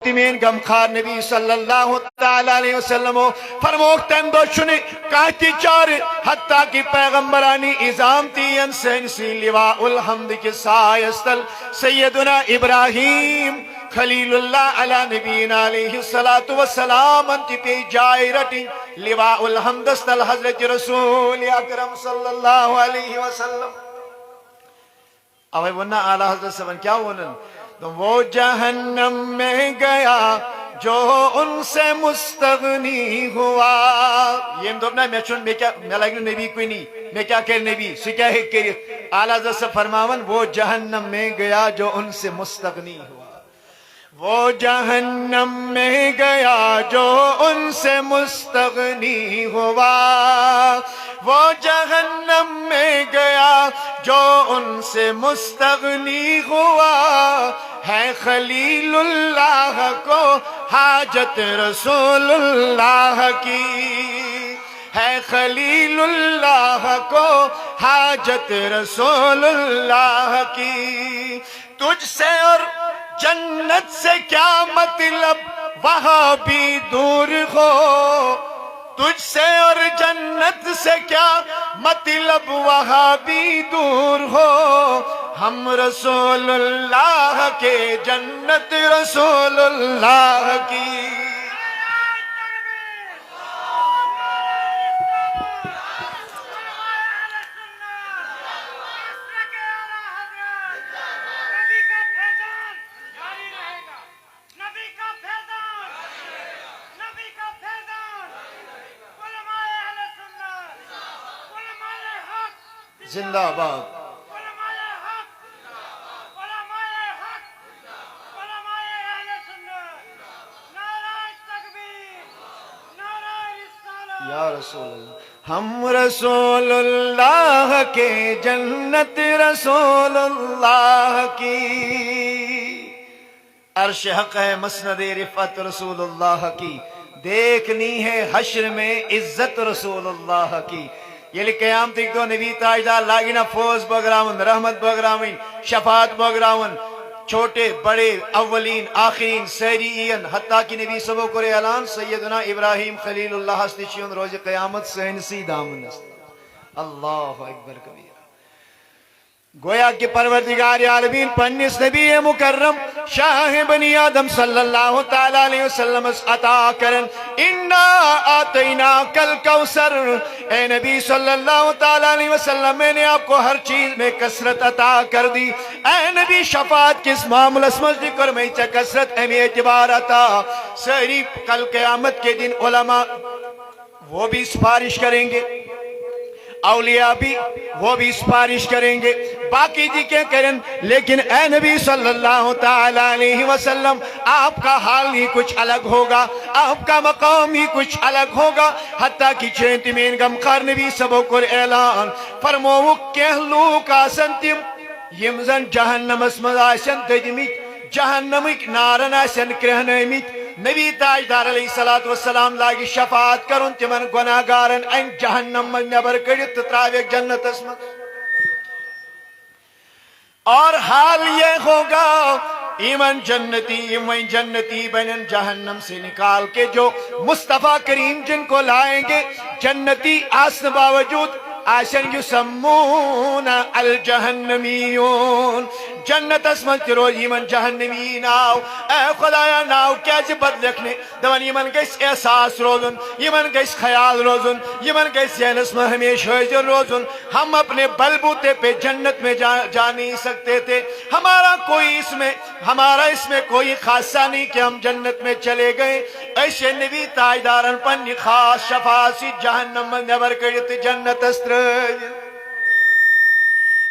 تمین غمخار نبی صلی اللہ علیہ وسلم فرموک تم دو شنی کہتی چار حتیٰ کی پیغمبرانی ازام تین سینسی لواء الحمد کی سایستل سیدنا ابراہیم خلیل اللہ علی نبینا علیہ السلام انتی پی جائے رٹی لواء الحمد استل حضرت رسول اکرم صلی اللہ علیہ وسلم. اوہ ونہ اعلیٰ حضرت سبن کیا ونن وہ جہنم میں گیا جو ان سے مستغنی ہوا. یہ دوبنا میں چون میں لگن نبی کوئی نہیں میں کیا کہہ نبی سے کیا ہے کہ اعلیٰ حضرت سے فرماون وہ جہنم میں گیا جو ان سے مستغنی ہوا. وہ جہنم میں گیا جو ان سے مستغنی ہوا. وہ جہنم میں گیا جو ان سے مستغنی ہوا. ہے خلیل اللہ کو حاجت رسول اللہ کی. ہے خلیل اللہ کو حاجت رسول اللہ کی. تجھ سے اور جنت سے کیا مطلب وہاں بھی دور ہو. تجھ سے اور جنت سے کیا مطلب وہاں بھی دور ہو. ہم رسول اللہ کے جنت رسول اللہ کی. زندہ باد. یا رسول اللہ ہم رسول اللہ کے جنت رسول اللہ کی. عرش حق ہے مسند رفعت رسول اللہ کی. دیکھنی ہے حشر میں عزت رسول اللہ کی. یلی قیامت ایک دو نبی تاجدار لاگینا فوز بگراون رحمت بگراون شفاعت بگراون چھوٹے بڑے اولین آخرین سیرین حتیٰ کی نبی سبو کرے اعلان سیدنا ابراہیم خلیل اللہ ہستشیون روز قیامت سینسی دامن است. اللہ اکبر کبیر. گویا کہ پروردگار عالمین پنیس نبی مکرم شاہ بنی آدم صلی اللہ تعالیٰ علیہ وسلم عطا کرن انا آتیناک الکوثر. اے نبی صلی اللہ تعالیٰ علیہ وسلم میں نے آپ کو ہر چیز میں کثرت عطا کر دی. اے نبی شفاعت کس معاملہ سمجھ ذکر میں چا کثرت اہمی اعتبار عطا. سری کل قیامت کے دن علماء وہ بھی سفارش کریں گے اولیاء بھی وہ بھی سفارش کریں گے باقی جی کیا کریں. لیکن اے نبی صلی اللہ تعالیٰ علیہ وسلم آپ کا حال ہی کچھ الگ ہوگا. آپ کا مقام ہی کچھ الگ ہوگا. حتیٰ کی چینتی میں غمخار نبی سبو کر اعلان فرمو کہلوک آسن تم یم زن جہنم اسمد آسن دجمت جہنمک نارن آسن کرہنمت. نبی تاجدار علیہ السلام لاگی شفاعت کرن تمن گناہگارن این جہنم من نبر کرت تراویک جنت اسمد. اور حال یہ ہوگا ایمن جنتی بنن جہنم سے نکال کے جو مصطفیٰ کریم جن کو لائیں گے جنتی آسن باوجود آشن یسمون الجہنمیون. جنت اسمت روز ایمن جہنمی ناو. اے خدایا ناو کیا جی بد لکھنے دوان ایمن گیس احساس روزن ایمن گیس خیال روزن ایمن گیس ذہنس میں ہمیشہ حاضر روزن. ہم اپنے بلبوتے پہ جنت میں جا نہیں سکتے تھے. ہمارا اس میں کوئی خاصہ نہیں کہ ہم جنت میں چلے گئے. ایسے نبی تاجدارن پنی خاص شفاعتی جہنم میں نبر کرتے جنت استر.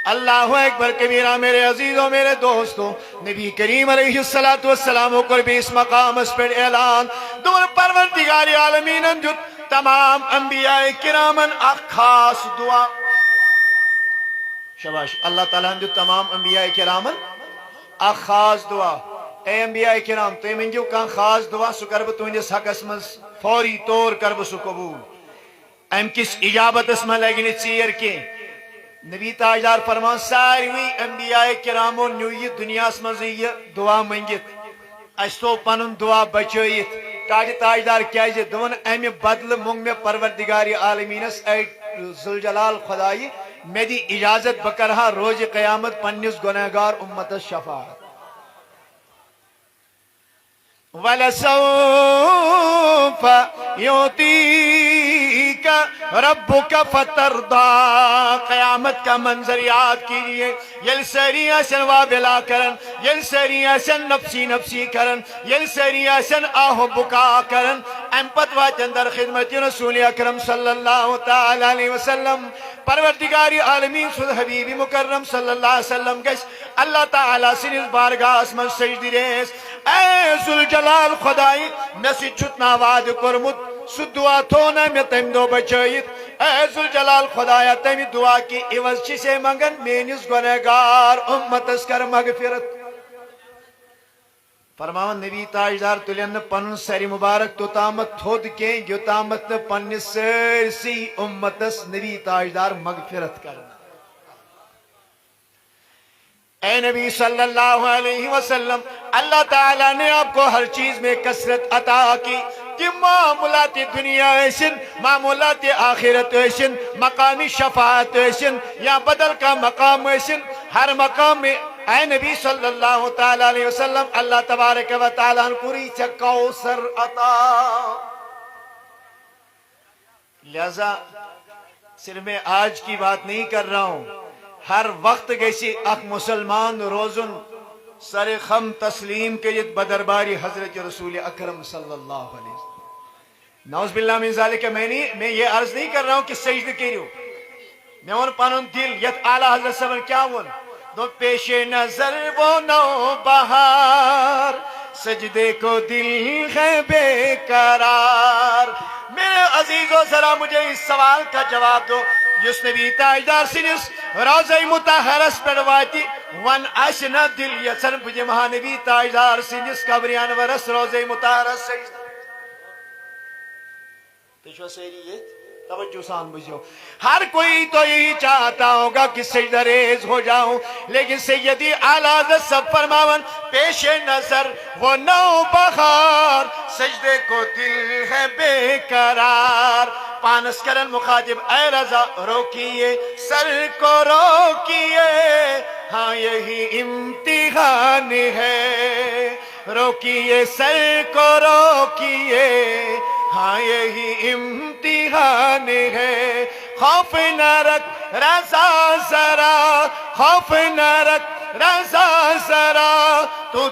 اللہ اکبر کبیرہ. میرے عزیزوں میرے دوستوں نبی کریم علیہ السلام کو بھی اس مقام اس پر اعلان دور پروردگار عالمین جو تمام انبیاء کرامن خاص دعا. شباش اللہ تعالیٰ جو تمام انبیاء کرامن خاص دعا. اے انبیاء کرام تو من جو کان خاص دعا سو کرب تہندس حقس من فوری طور کرب سو قبول. ام کس اجابت اس میں لگنی چیر کی. نبی تاجدار فرمان ساروی انبیاء کرامو نیو یہ دنیا اس میں یہ دعا منگت اس تو پنن دعا بچائیت تاج تاجدار کیا دون امہ بدل مونگ میں پروردگار عالمینس اے ذوالجلال خدائی میں دی اجازت بکرہا روز قیامت پنس گنہگار امت شفاعت وَلَسَوْفَ يُعْطِيكَ رَبُّكَ فَتَرْضَى قیامت کا منظر یاد کیجئے یل سری آسن وابلا کرن یل سری آسن نفسی نفسی کرن یل سری آسن آہ بکا کرن ام پتوا چندر خدمت رسول اکرم صلی اللہ تعالی علیہ وسلم پروردگاری عالمین سود حبیب مکرم صلی اللہ علیہ وسلم گش اللہ تعالی سنیز بارگاہ اسمن سجدی ریس اے ذوالجلال خدائی میں سی چھتنا وعد کرمت سو دعا تونا میں تم دو بچائیت اے ذوالجلال خدایا تم دعا کی عوض چسے منگن مینس گنہگار امت اسکر مغفرت فرماون نبی تاجدار تلین پن سری مبارک تو تامت تھود کے جو تامت پن سرسی امتس نبی تاجدار مغفرت کرنا اے نبی صلی اللہ علیہ وسلم اللہ تعالیٰ نے آپ کو ہر چیز میں کثرت عطا کی کہ معاملات دنیا ایسن معاملات آخرت ایسن مقامی شفاعت ایسن یا بدل کا مقام ایسن ہر مقام میں اے نبی صلی اللہ تعالیٰ علیہ وسلم اللہ تبارک و تعالیٰ پوری کوثر عطا لہذا صرف میں آج کی بات نہیں کر رہا ہوں ہر وقت گیسی اک مسلمان روزن سر خم تسلیم کیت بدرباری حضرت رسول اکرم صلی اللہ علیہ وسلم نعوذ باللہ من ذالک میں یہ عرض نہیں کر رہا ہوں کہ سجدہ کریو میں ون پانون دل یت اعلیٰ حضرت صلی کیا ون دو پیش نظر وہ نو بہار سجدے کو دل ہے بے قرار میرے عزیزو ذرا مجھے اس سوال کا جواب دو جس نبی تاجدار سنس روزہ مطہرس پر واتی ون اشنا دل یسن بجے مہانبی تاجدار سنس قبریان ورس روزہ مطہرس سجدہ تشوہ سیری یہ توجہ سان بجھو ہر کوئی تو یہی چاہتا ہوگا کہ سجدہ ریز ہو جاؤں لیکن سیدی اعلیٰ حضرت سب فرماون پیش نظر وہ نو بہار سجدے کو دل ہے بے قرار پانس کرن مخاطب اے رضا روکیے سر کو روکیے ہاں یہی امتحان ہے روکیے سر کو روکیے ہاں یہی امتحان ہے خوف نہ رکھ رضا ذرا خوف نہ رکھ رضا ذرا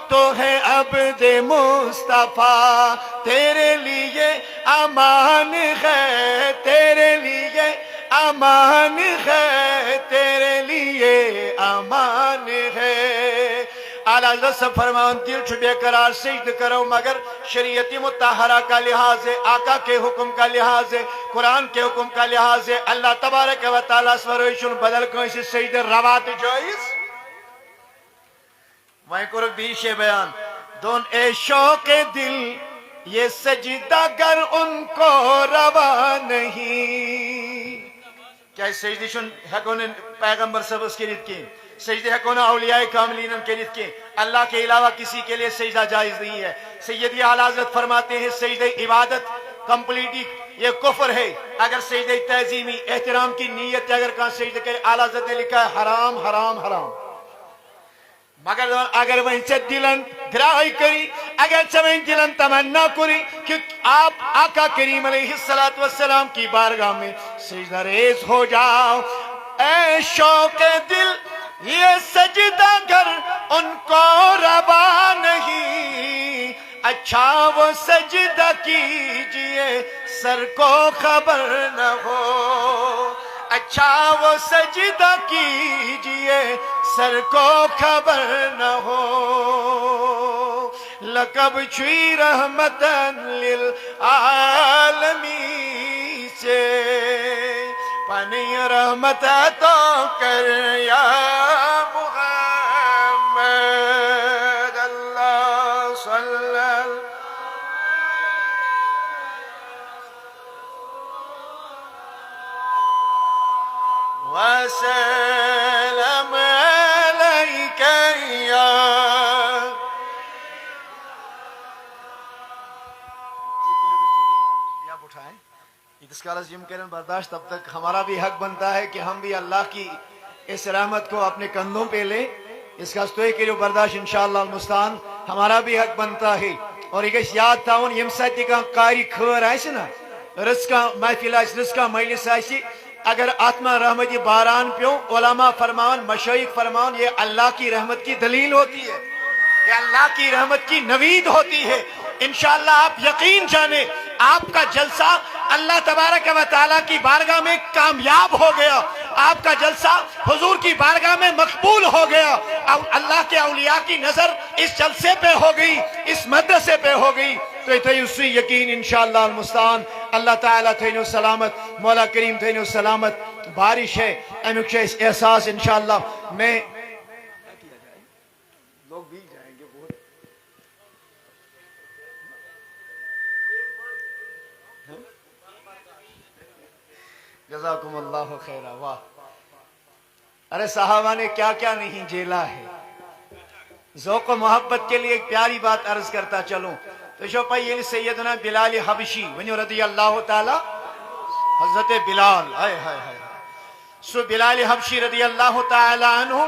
تو ہے عبد مصطفیٰ تیرے لیے امان ہے تیرے لیے امان ہے تیرے لیے امان ہے اعلیٰ حضرت سے فرمان دل چھبے قرار سجد کرو مگر شریعت مطہرہ کا لحاظ ہے آقا کے حکم کا لحاظ ہے قرآن کے حکم کا لحاظ ہے اللہ تبارک و تعالیٰ سورویشن بدل کو اسی سجد روات جائز وہیں کرو بیش بیان دون اے شوق دل یہ سجدہ گر ان کو روا نہیں کیا سجدی شن حقون پیغمبر صاحب اس کے لیے کی سجدے حقون اولیاء کاملین کے لیے کی اللہ کے علاوہ کسی کے لیے سجدہ جائز نہیں ہے سیدی اعلیٰ حضرت فرماتے ہیں سجدہ عبادت کمپلیٹی یہ کفر ہے اگر سجدہ تعظیمی احترام کی نیت اگر کہاں سجدہ کرے اعلیٰ حضرت نے لکھا ہے حرام حرام حرام مگر اگر وہ انچہ دلن گرائی کری اگر چویں دلن تمنا کری کہ آپ آقا کریم علیہ السلام کی بارگاہ میں سجدہ ریز ہو جاؤ اے شوق دل یہ سجدہ گر ان کو روا نہیں اچھا وہ سجدہ کیجئے سر کو خبر نہ ہو اچھا وہ سجدہ کیجئے سر کو خبر نہ ہو لقب چھوئی رحمتاً للعالمین سے پانی رحمت تو کر یا محمد اللہ صلی اللہ وسلم علیکہ یا اس کالس یم کریں برداشت، تب تک ہمارا بھی حق بنتا ہے کہ ہم بھی اللہ کی اس رحمت کو اپنے کندھوں پہ لیں. اس کا ستوئی کے جو برداشت انشاءاللہ المستعان ہمارا بھی حق بنتا ہے. اور یہ یاد تھاون یم ساتھ کا قاری خیر آئے نا، رز کا محفل آئے، رز کا مجلس آئے، اگر آتما رحمتی باران پیوں، علماء فرمان، مشائخ فرمان، یہ اللہ کی رحمت کی دلیل ہوتی ہے، یہ اللہ کی رحمت کی نوید ہوتی ہے. انشاءاللہ آپ یقین جانیں آپ کا جلسہ اللہ تبارک و تعالیٰ کی بارگاہ میں کامیاب ہو گیا، آپ کا جلسہ حضور کی بارگاہ میں مقبول ہو گیا. اللہ کے اولیاء کی نظر اس جلسے پہ ہو گئی، اس مدرسے پہ ہو گئی. تو یہ اسی یقین انشاءاللہ المستعان اللہ تعالیٰ تھینو سلامت، مولا کریم تھینو سلامت. بارش ہے امیک چھے اس احساس انشاءاللہ میں لوگ بھی جائیں گے بہت. جزاکم اللہ خیرہ. واہ، ارے صحابہ نے کیا کیا نہیں جیلا ہے. ذوق و محبت کے لیے ایک پیاری بات عرض کرتا چلوں. تو شو پائی یہ سیدنا بلال حبشی ونیو رضی اللہ تعالی، حضرت بلال، آئے ہائے ہائے، سو بلال حبشی رضی اللہ تعالی عنہ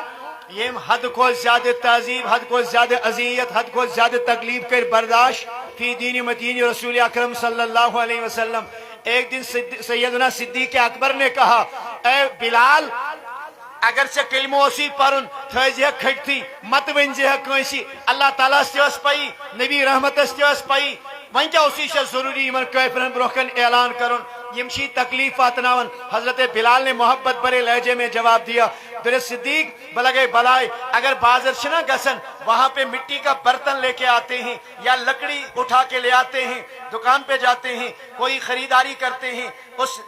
یہ حد کو زیادہ تعذیب، حد کو زیادہ اذیت، حد کو زیادہ تکلیف کر برداشت فی دین متین رسول اکرم صلی اللہ علیہ وسلم. ایک دن سیدنا صدیق اکبر نے کہا، اے بلال اگر سے کلمہ اسی پرن تھیزی ہے کھٹتی مت ونزی ہے کنسی، اللہ تعالیٰ سے اس پائی، نبی رحمت سے اس پائی، وہیں کیا اسی سے ضروری من کیفرن بروکن اعلان کرن یمشی تکلیفات ناون. حضرت بلال نے محبت برے لہجے میں جواب دیا، در صدیق بلگے بلائے اگر بازر شنا گسن وہاں پہ مٹی کا برتن لے کے آتے ہیں یا لکڑی اٹھا کے لے آتے ہیں، دکان پہ جاتے ہیں، کوئی خریداری کرتے ہیں، اس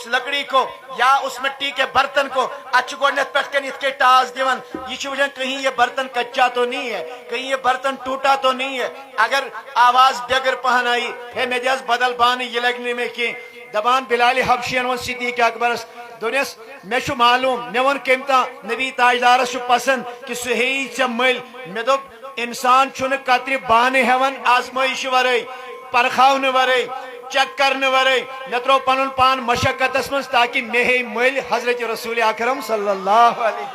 لکڑی کو یا اس مٹی کے برتن کو اچھ گوڑنت پہ کنیت کے ٹاس دیون، یہ چوجن کہیں یہ برتن کچا تو نہیں ہے، کہیں یہ برتن ٹوٹا تو نہیں ہے. اگر آواز بیگر پہن آئی ہے میجاز بدل بانی یہ لگنے میں کی دبان بلال حبشی انوان صدیق اکبرس دنیس میں شو معلوم میون کمتا نبی تاجدار شو پسند کہ سہی چمل میں دو انسان چون قطر بانے ہون آزمائش ورے پرخاون ورے چیک کرنے ورے نترو پنن پان مشقت اسمنس تاکہ میں مل حضرت رسول اکرم صلی اللہ علیہ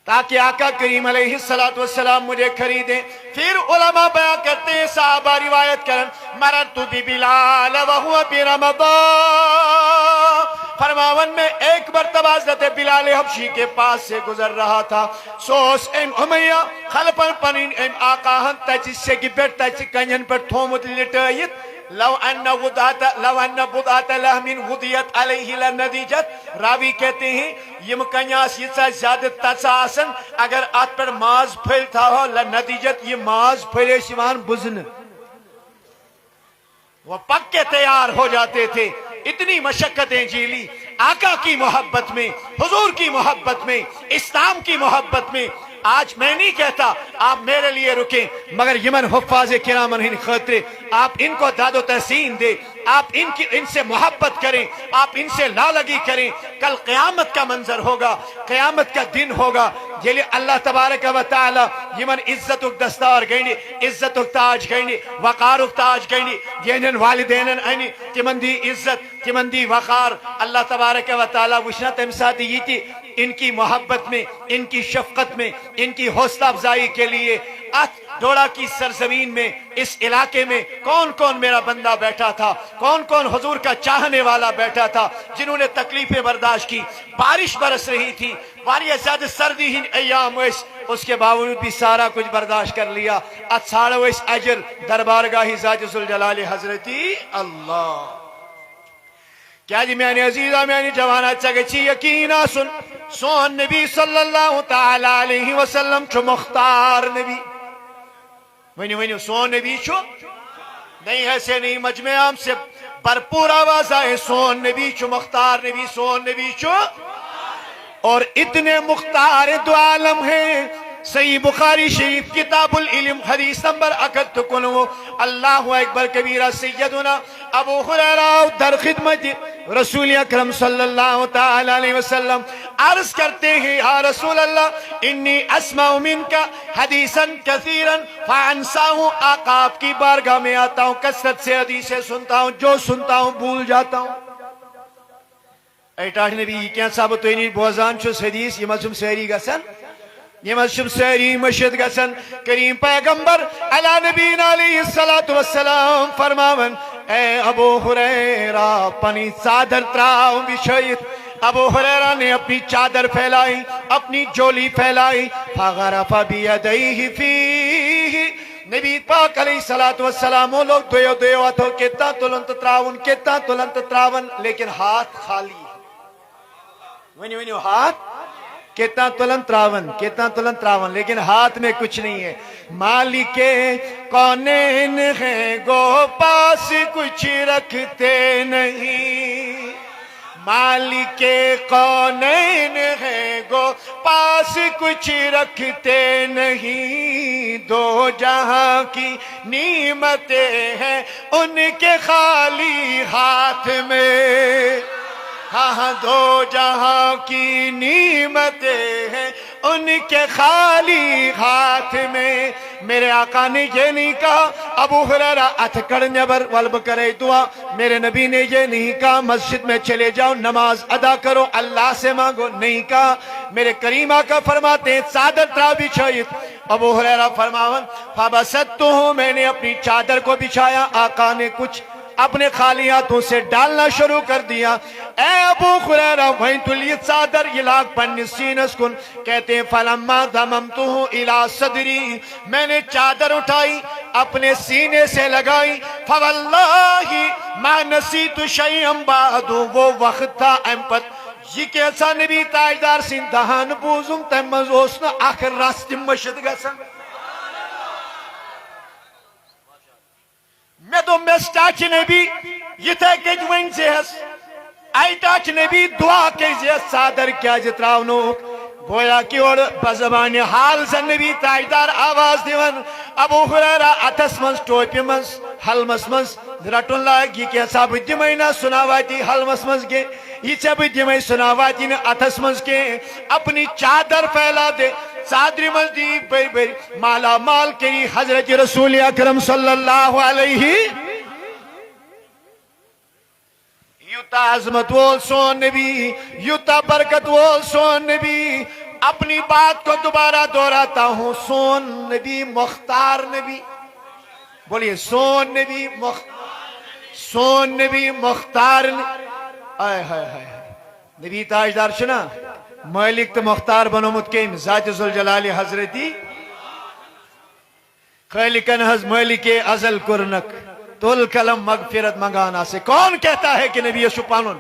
تاکہ آقا کریم علیہ السلام مجھے خریدیں. پھر علماء بیان کرتے ہیں، صحابہ روایت کرن مررت ببلال وہو برمضان، فرماون میں ایک مرتبہ حضرت بلال حبشی کے پاس سے گزر رہا تھا. سوس ام امیہ خلپن پنین ام آقا ہن تچ سے کی بیٹ تچ کنین پر تھومت لٹائیت لو ان بضعت لحم وضیت علیہ لندیجت. راوی کہتے ہیں یم کنیاس یہ زیادہ تچا آسن اگر آت پر ماز پھل تھا ہو لندیجت یہ ماز پھلے شوان بزن، وہ پکے تیار ہو جاتے تھے. اتنی مشقتیں جیلی آقا کی محبت میں، حضور کی محبت میں، اسلام کی محبت میں. آج میں نہیں کہتا آپ میرے لیے رکیں، مگر یمن حفاظ کرامن ہن خطرے آپ ان کو داد و تحسین دے، آپ ان سے محبت کریں، آپ ان سے لالگی کریں. کل قیامت کا منظر ہوگا، قیامت کا دن ہوگا، یہ لئے اللہ تبارک و تعالی یمن عزت دستار گئنی، عزت تاج گئنی، وقار تاج گئنی، جینن والدینن اینی تمن دی عزت، تمن دی وقار. اللہ تبارک و تعالی وشنا تمساتی یہ تھی ان کی محبت میں، ان کی شفقت میں، ان کی حوصلہ افزائی کے لیے. ڈوڑا کی سرزمین میں، اس علاقے میں کون کون میرا بندہ بیٹھا تھا، کون کون حضور کا چاہنے والا بیٹھا تھا جنہوں نے تکلیفیں برداشت کی. بارش برس رہی تھی، واریہ زیادہ سردی ہن ایام اس کے باوجود بھی سارا کچھ برداشت کر لیا. اچھاڑو اس اجر دربارگاہ ذات ذوالجلال حضرتی اللہ. کیا جی میں نے عزیزہ میں نے جوانا چگچی یقینا سون نبی صلی اللہ تعالی علیہ وسلم چھو مختار نبی. ونیو سون نبی چھو نہیں ایسے نہیں، مجمع عام سے بھرپور آواز آئے سون نبی چھو مختار نبی، سون نبی چھو. اور اتنے مختار دو عالم ہیں. صحیح بخاری شریف کتاب العلم حدیث نمبر 71 اللہ اکبر کبیرہ سیدنا ابو ہریرہ در خدمت رسول اکرم صلی اللہ تعالی علیہ وسلم عرض کرتے ہیں یا رسول اللہ انی اسمع منکا حدیثا کثیرا فانساہوں، آقا آپ کی بارگاہ میں آتا ہوں کثرت سے حدیثیں سنتا ہوں، جو سنتا ہوں بھول جاتا ہوں. ایٹاش نبی یہ کیا ثابت ہوئی بوزان چھس حدیث یہ مجھم سہری گسن، یہ مجھم سہری مشہد گسن. کریم پیغمبر علی نبینا علیہ السلام فرماون اے ابو ہریرہ پنی چادر تراؤ بچھائیت. ابو ہریرہ نے اپنی چادر پھیلائی، اپنی جولی پھیلائی. فغرف بیدیہ فیہ، نبی پاک علیہ السلام وہ لوگ دویو دویو ہاتھوں کتا تلنت تراون لیکن ہاتھ خالی. ونیو ہاتھ کتنا تلن تراون لیکن ہاتھ میں کچھ نہیں ہے. مالک کونین ہے گو پاس کچھ رکھتے نہیں، مالک کونین ہے گو پاس کچھ رکھتے نہیں. دو جہاں کی نعمتیں ہیں ان کے خالی ہاتھ میں، ہاں دو جہاں کی نعمتیں ہیں ان کے خالی ہاتھ میں. میرے آقا نے یہ نہیں کہا ابو ہریرہ اتھکڑ نیبر والب کرے دعا، میرے نبی نے یہ نہیں کہا مسجد میں چلے جاؤ نماز ادا کرو اللہ سے مانگو، نہیں کہا. میرے کریم آقا فرماتے ہیں چادر ترا بچھائیت. ابو ہریرہ فرماون فبسطتہ، میں نے اپنی چادر کو بچھایا، آقا نے کچھ اپنے خالی ہاتھوں سے ڈالنا شروع کر دیا. اے ابو ہریرہ وہیں تلی چادر یلاگ پن سینس کن، کہتے ہیں فلما ضممتہ الی صدری، میں نے چادر اٹھائی اپنے سینے سے لگائی. فواللہ ما نسیت شیئا بعد، وہ وقت تھا امپت یہ کیسا نبی تاجدار سن دہان بوزم تیمز اوسنا آخر راست مشد گسن. میں تو مسٹاچ نبی یہ تھے کہ جوائن سے ہس ایٹاچ نبی دعا کے زیاد صادر کیا جتراؤنو گویا کی اور بزبان حال سے نبی تاجدار آواز دیون. ابو ہریرہ اتس منز ٹوپی منز حلمس منز رٹن لاگ یہ کیسا بدیمائینا سناواتی حلمس منز کے یہ چا بدیمائی سناواتی نے اتس منز کے اپنی چادر پھیلا دے. صادری مزدی بری بری مالا مال کری حضرت رسول اکرم صلی اللہ علیہ. یوتا عظمت وول سون نبی، یوتا برکت وول سون نبی. اپنی بات کو دوبارہ دہراتا ہوں، سون نبی مختار نبی، بولیے سون نبی سون نبی مختار. آئے ہائے ہائے نبی تاجدار شنا مالک تو مختار بنومت کیم ذات ذوالجلال حضرتی خالقن حض مالک ازل کرنک تول کلم مغفرت منگانا سے. کون کہتا ہے کہ نبی شپانون؟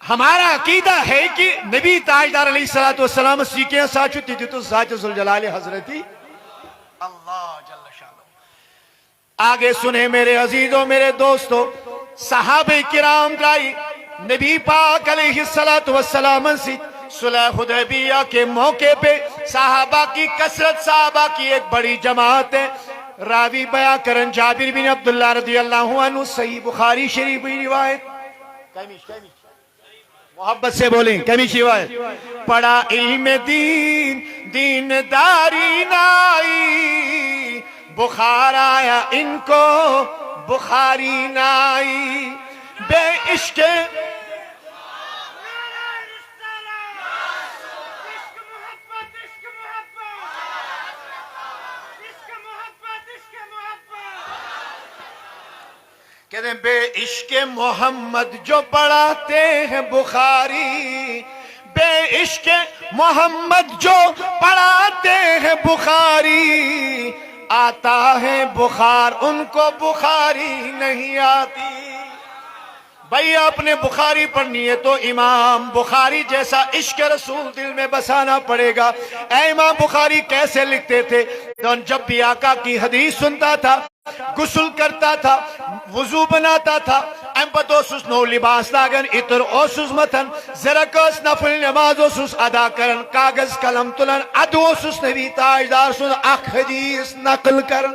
ہمارا عقیدہ ہے کہ نبی تاجدار علیہ السلام سیکھیں ساچو تیتی تو ذات ذوالجلال حضرتی اللہ جل شانہ. آگے سنیں میرے عزیزوں میرے دوستوں، صحابہ کرام رائی نبی پاک علیہ السلام سے صلح حدیبیہ کے موقع پہ صحابہ کی کثرت، صحابہ کی ایک بڑی جماعت ہے. راوی بیان کرن جابر بن عبداللہ رضی اللہ عنہ، صحیح بخاری شریف کی روایت. محبت سے بولیں کمیش روایت. پڑھا علم دین دینداری نائی، بخار آیا ان کو بخاری نائی. بے عشق کہتے ہیں بے عشق محمد جو پڑھاتے ہیں بخاری، بے عشق محمد جو پڑھاتے ہیں بخاری، آتا ہے بخار ان کو بخاری نہیں آتی. بھئی آپ نے بخاری پڑھنی ہے تو امام بخاری جیسا عشق رسول دل میں بسانا پڑے گا. اے امام بخاری کیسے لکھتے تھے؟ جب بھی آقا کی حدیث سنتا تھا، غسل کرتا تھا، وضو بناتا تھا، امپت اوسس نو لباس لاگن، اتر اوسس متن، زرکس نفل نماز اوسس ادا کرن، کاغذ قلم تلن، ادو اوسس نبی تاجدار سن اخ حدیث نقل کرن.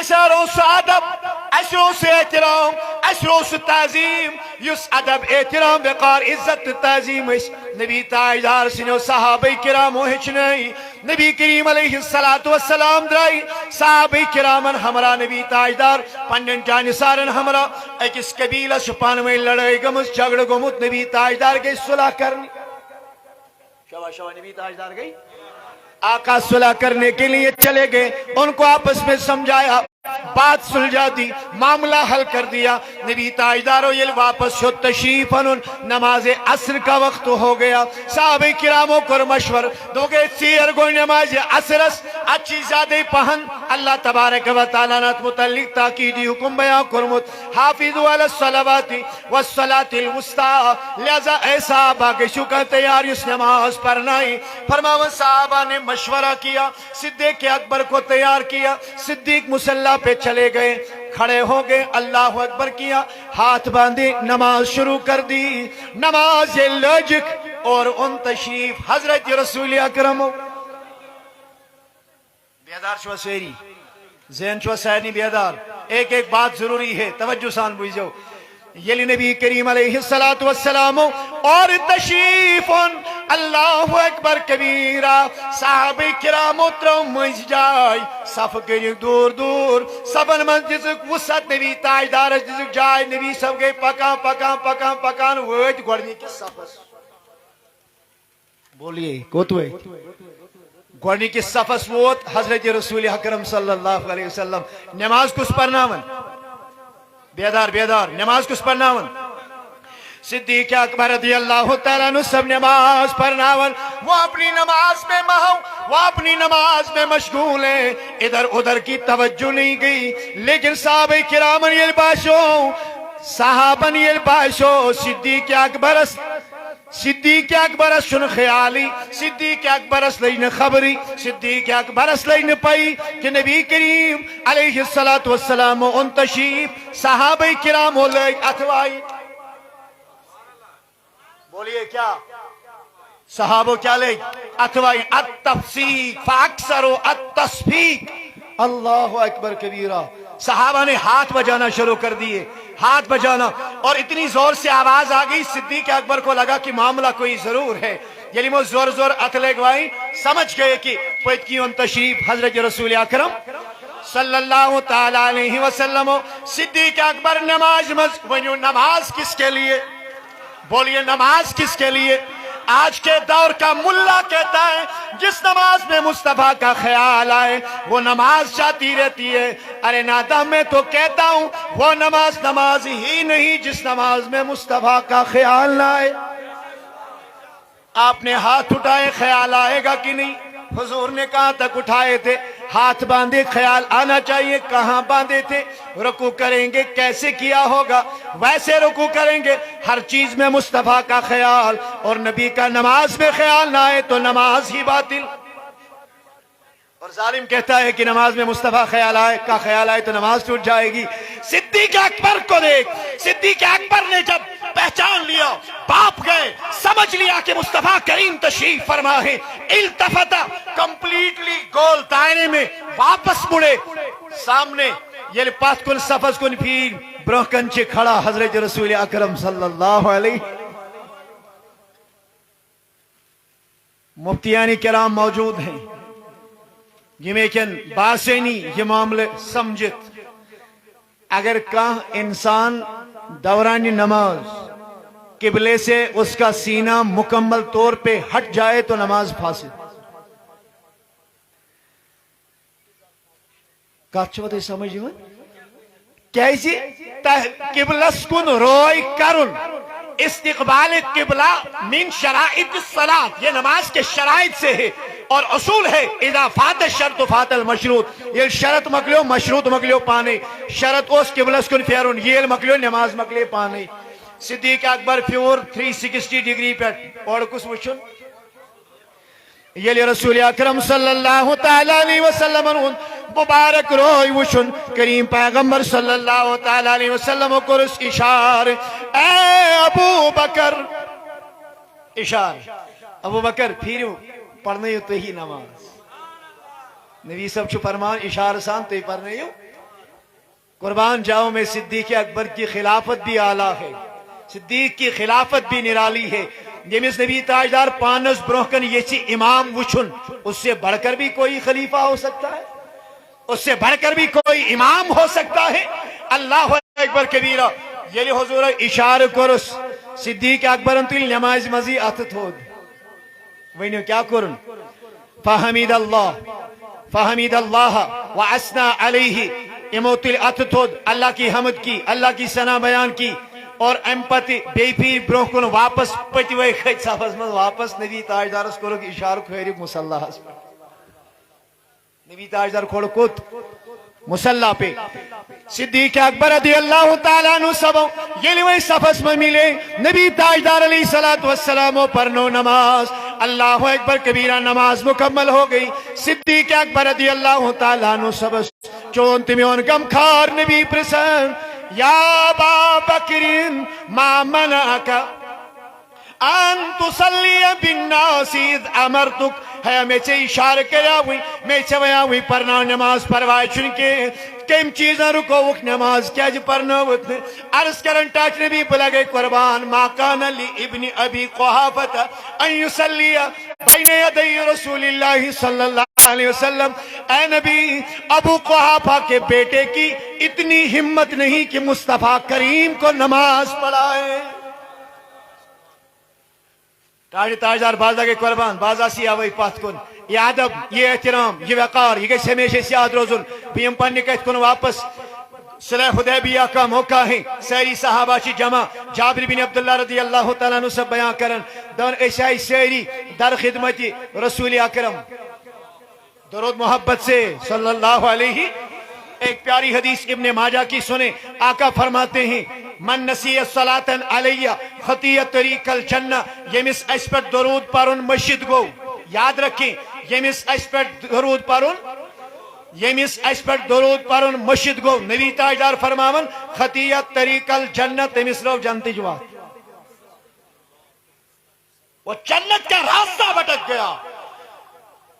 اسرو سو ادب اسرو سو احترام اسرو سو تعظیم یس ادب احترام وقار عزت تعظیم اس نبی تاجدار سنو صحابہ کرامو ہچنائی نبی کریم علیہ السلام درائی صحابہ کرامن ہمراہ نبی تاجدار پنن جانسارن ہمراہ اکس قبیلہ شپانوئی لڑائی گمس جھگڑ گمت نبی تاجدار گئی صلح کرنی شوا نبی تاجدار گئی آقا صلح کرنے کے لیے چلے گئے ان کو آپس میں سمجھایا بات سلجھا دی معاملہ حل کر دیا نبی تاجدارو یہ واپس شد تشریف انن نماز عصر کا وقت ہو گیا صحابہ کراموں کو مشور دو گئے سیر گو نماز عصر اچھی زیادہ پہن اللہ تبارک و تعالیٰ نات متعلق تاکیدی حکم بیان کرمت حافظوا علی الصلوات والصلاة الوسطی لہذا اے صحابہ کے شکر تیار اس نماز پڑھنائی فرماون صحابہ نے مشورہ کیا صدیق اکبر کو تیار کیا صدیق مسلح پہ چلے گئے کھڑے ہو گئے اللہ اکبر کیا ہاتھ باندھے نماز شروع کر دی نماز لجک اور ان تشریف حضرت رسول اکرم بیدار شو سیری ذہن شو سیرنی بیدار ایک ایک بات ضروری ہے توجہ سان بوجھو یلی نبی کریم علیہ السلام اور تشریف اللہ اکبر کبیرہ صحابہ کرام اترو مجھ جائے صف کری دور دور سبن من جزک وسط نبی تاجدار جزک جائے نبی سب گئے پکان وید گوڑنی کی صفس بولیے کوتوے گوڑنی کی صفس ووت حضرت رسول اکرم صلی اللہ علیہ وسلم نماز کس پرنامن بیدار نماز کس پڑھناون صدیق اکبر رضی اللہ تعالیٰ عنہ سب نماز پڑھناون وہ اپنی نماز میں مہو وہ اپنی نماز میں مشغول ہیں ادھر ادھر کی توجہ نہیں گئی لیکن صحابہ کرامن یہ باشو صحابن یہ باشو صدیق اکبر سن خیالی صدیق اکبر لین خبری صدیق اکبر لین پائی کہ نبی کریم علیہ السلام ان تشریف صحابہ کرام ہو لئے اتوائی بولیے کیا صحابہ کیا لئے اتوائی التفسیق فاکثروا التصفیق اللہ اکبر کبیرہ صحابہ نے ہاتھ بجانا شروع کر دیے ہاتھ بجانا اور اتنی زور سے آواز آگئی صدیق اکبر کو لگا کہ معاملہ کوئی ضرور ہے یعنی وہ زور اتلے گوائی سمجھ گئے کہ پویت کی ان تشریف حضرت رسول اکرم صلی اللہ تعالیٰ علیہ وسلم صدیق اکبر نماز کس کے لیے بولیے نماز کس کے لیے آج کے دور کا ملا کہتا ہے جس نماز میں مصطفیٰ کا خیال آئے وہ نماز چاہتی رہتی ہے ارے نادم میں تو کہتا ہوں وہ نماز ہی نہیں جس نماز میں مصطفیٰ کا خیال نہ آئے آپ نے ہاتھ اٹھائے خیال آئے گا کہ نہیں حضور نے کہاں تک اٹھائے تھے ہاتھ باندھے خیال آنا چاہیے کہاں باندھے تھے رکوع کریں گے کیسے کیا ہوگا ویسے رکوع کریں گے ہر چیز میں مصطفیٰ کا خیال اور نبی کا نماز میں خیال نہ آئے تو نماز ہی باطل اور ظالم کہتا ہے کہ نماز میں مصطفیٰ کا خیال آئے تو نماز ٹوٹ جائے گی صدیق اکبر کو دیکھ صدیق اکبر نے جب پہچان لیا باپ گئے سمجھ لیا کہ مصطفیٰ کریم تشریف فرما ہے التفتا کمپلیٹلی گول دائرے میں واپس مڑے سامنے یہ پاس کن سفز کن پھر برہکن چے کھڑا حضرت رسول اکرم صلی اللہ علیہ مفتیان کرام موجود ہیں یہ باسینی یہ معاملے سمجھت اگر کہاں انسان دوران نماز قبلے سے اس کا سینہ مکمل طور پہ ہٹ جائے تو نماز فاسد کچھ سمجھ میں کیسے قبلس کن روئی کرن استقبال قبلہ من شرائط الصلاة یہ نماز کے شرائط سے ہے اور اصول ہے اذا فات الشرط فات المشروط یہ شرط مکلیو مشروط مکلیو پانے شرط اس قبلس کن فیرون یہ مکلیو نماز مکلے پانے صدیق اکبر فیور 360 ڈگری پر اور کچھ وچھن یہ رسول اکرم صلی اللہ تعالیٰ علیہ وسلم مبارک روئی وشن کریم پیغمبر صلی اللہ تعالیٰ علیہ وسلم کو رس اشار اے ابو بکر اشار ابو بکر پھیرو پڑھنے ہو تو ہی نماز نبی سب چھو فرمان اشار سان تو ہی پڑھنے ہو قربان جاؤ میں صدیق اکبر کی خلافت بھی اعلیٰ ہے، صدیق کی خلافت بھی نرالی ہے. یمس نبی تاجدار پانس بروکن یہ امام وچھن، اس سے بڑھ کر بھی کوئی خلیفہ ہو سکتا ہے، اس سے بڑھ کر بھی کوئی امام ہو سکتا ہے. اللہ اکبر کبیرہ. یلی حضور اشارہ کرس صدیق اکبرن تل نماز مزی ات تھود ونیو کیا کرن فحمید اللہ واسنا علیہ امو تل ات تھود اللہ کی حمد کی، اللہ کی ثنا بیان کی، اور ام پتہ بی پھر برہ کن واپس پتوے کھت صفس من واپس نبی تاجدارس کورک اشارہ کھیرک مصلاحس پہ. نبی تاجدار کھوڑ کت مصلح پہ. صدیق اکبر رضی اللہ تعالیٰ عنہ سبو یلی وی صفس میں ملے نبی تاجدار علیہ السلام پرنو نماز. اللہ اکبر کبیرہ نماز مکمل ہو گئی. صدیق اکبر رضی اللہ تعالیٰ عنہ سبس چون تمیون گم کھار نبی پرسن یا ابا بکر ما منعک ان تصلی بالناس اذ امرتک. ہے میں سے اشارہ کیا ہوئی، میں سے ویا ہوئی پرنا نماز پروائی چنکے کم چیزاں رکوک نماز کیا جی پرنا ہوتے. عرض کرن ٹاچ نبی بلگے قربان ما کان لی ابن ابی قحافت ان یصلی بین یدی رسول اللہ صلی اللہ علیہ وسلم. اے نبی ابو قحافہ کے بیٹے کی اتنی ہمت نہیں کہ مصطفیٰ کریم کو نماز پڑھائے. تاجدار بازا کے قربان بازا سی آوئی پات کن. یہ ادب، یہ احترام، یہ وقار یہ گھس ہمیشہ یاد روزن. بیم پنہ کت کن واپس صلح حدیبیہ کا موقع ہے. ساری صحابہ چی جمع جابر بن عبداللہ رضی اللہ تعالیٰ عنہ سے بیان کرن دون ایسائی ساری در خدمت رسول اکرم درود محبت سے صلی اللہ علیہ. ایک پیاری حدیث ابن ماجہ کی سنے. آقا فرماتے ہیں من نسی صلاة علیہ خطیت طریق الجنہ. یمس اس پر درود پرن مشید گو. یاد رکھیں یمس اس پر درود پرن، یمس اس پر درود پرن مشید گو. نبی تاجدار فرماون خطیت طریق الجنہ تمس رو جنتی جواب. وہ جنت کا راستہ بھٹک گیا.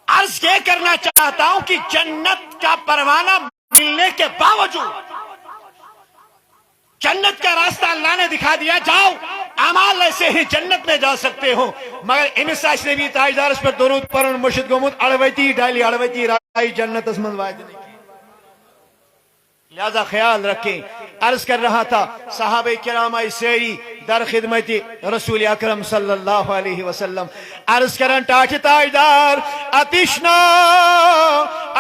عرض یہ کرنا چاہتا ہوں کہ جنت کا پروانہ ملنے کے باوجود جنت کا راستہ اللہ نے دکھا دیا، جاؤ اعمال ایسے ہی جنت میں جا سکتے ہو. مگر امساش نبی تاجدار اس پر درود پرن مرشد گومت اڑویتی ڈالی اڑویتی رائی جنت اس من واحد نہیں کی. لہذا خیال رکھیں. عرض کر رہا تھا صحابہ کرام سیری در خدمت رسول اکرم صلی اللہ علیہ وسلم. عرض کرن ٹاچ تاجدار اتشنا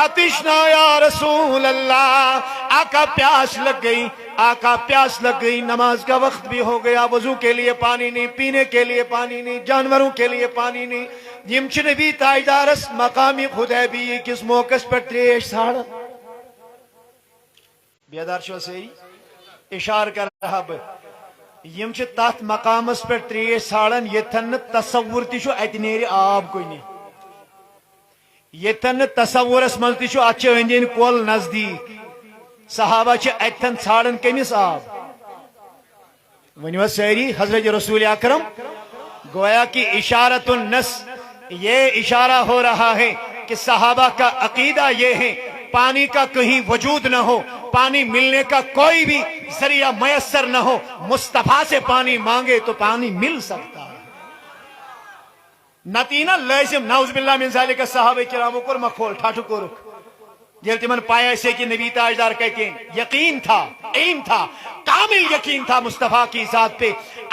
اتشنا یا رسول اللہ. آقا پیاس لگ گئی، آقا پیاس لگ گئی. نماز کا وقت بھی ہو گیا، وضو کے لیے پانی نہیں، پینے کے لیے پانی نہیں، جانوروں کے لیے پانی نہیں. یمچ نبی تاجدارس مقامی حدیبیہ کس موقع پر تریش ساڑ بیدار شو سے اشار کر رہا بہ یم چھ تات مقامس پر تریش ساڑن یتن تصور تشو اتنیر آب کوئی نہیں. یتن تصورس من تشو اچھے اندین کول نزدیک. صحابہ چھ اتن ساڑن کمس آب ونیو سیری حضرت رسول اکرم گویا کی اشارت النس. یہ اشارہ ہو رہا ہے کہ صحابہ کا عقیدہ یہ ہے پانی کا کہیں وجود نہ ہو، پانی ملنے کا کوئی بھی ذریعہ میسر نہ ہو، مصطفیٰ سے پانی مانگے تو پانی مل سکتا ہے. نتینا لازم نعوذ باللہ من ذالک صحابہ کرامو کر مکھول ٹھاٹھو کو رکھ. جلتی من پایا سے کہ نبی تاجدار کہتے ہیں یقین تھا، علم تھا، کامل یقین تھا مصطفیٰ کی ذات پہ.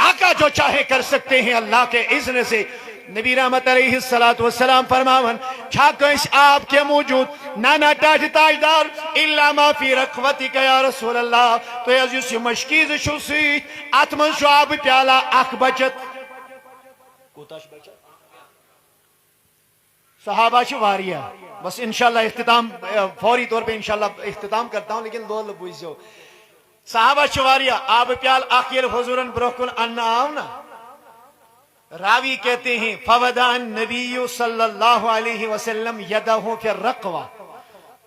آقا جو چاہے کر سکتے ہیں اللہ کے اذن سے. نبی رحمت علیہ السلام فرماون چھاکش آپ کے موجود نانا تاج تاجدار الا ما فی رقوتک یا رسول اللہ. تو عزیز مشکیز شو سیت اتمن شو آپ پیالا اخ بچت کوتاش بچت. صحابہ چھ واریہ. بس انشاءاللہ اختتام فوری طور پہ انشاءاللہ اختتام کرتا ہوں لیکن دو لبوز جو صحابہ چھ واریہ. آپ پیال اخیر حضورن بروکن ان آونا. راوی کہتے ہیں فوضع النبی صلی اللہ علیہ وسلم یدہ فی الرقوہ.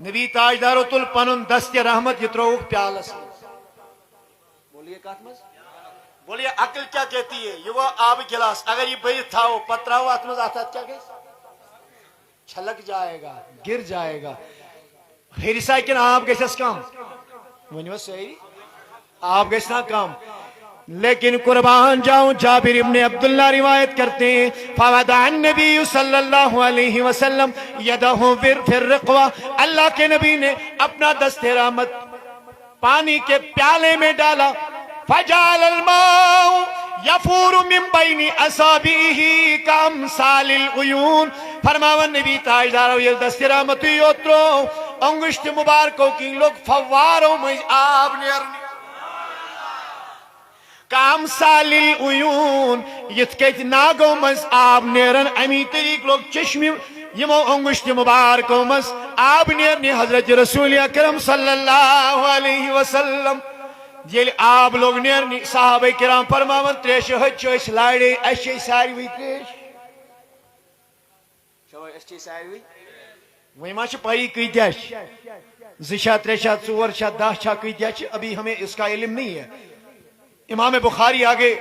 نبی تاجدارو تل پنن دست رحمت یتروک پیالس. بولیے کاتمز بولیے عقل کیا کہتی ہے؟ یہ وہ آب گلاس اگر یہ بھئی تھاو پتراو اتمز آتات کیا کہتے چھلک جائے گا، گر جائے گا. ہرسا کن آب گیسس کم ونیو صحیح آپ گھنا کم لیکن قربان جاؤں جابر ابن عبداللہ روایت کرتے ہیں فوضع النبی صلی اللہ علیہ وسلم یدہ فی الرقوہ اللہ کے نبی نے اپنا دست رحمت پانی کے پیالے میں ڈالا فجعل الماء یفور من بین اصابعہ کامثال العیون فرماون نبی تاجدارو یہ دست رحمت یوترو انگشت مبارکوں کی لوگ فواروں میں آب نیرنی کامثال العیون یتھ ناگو مز آب نیرن امی طریق لوگ چشمی یمو انگشت مبارکوں مز آب نیرنی حضرت رسول اکرم صلی اللہ علیہ وسلم یل آب لوگ نیرنی صحابہ کرام فرماون تریش ہچ اس لاڑے اچھے ساروی تریش چلو اچھے ساروی وہی ما چھ پائی کیتیاش زشا تریشا ژور شا 10 چھا کیتیاش ابھی ہمیں اس کا علم نہیں ہے امام بخاری آگے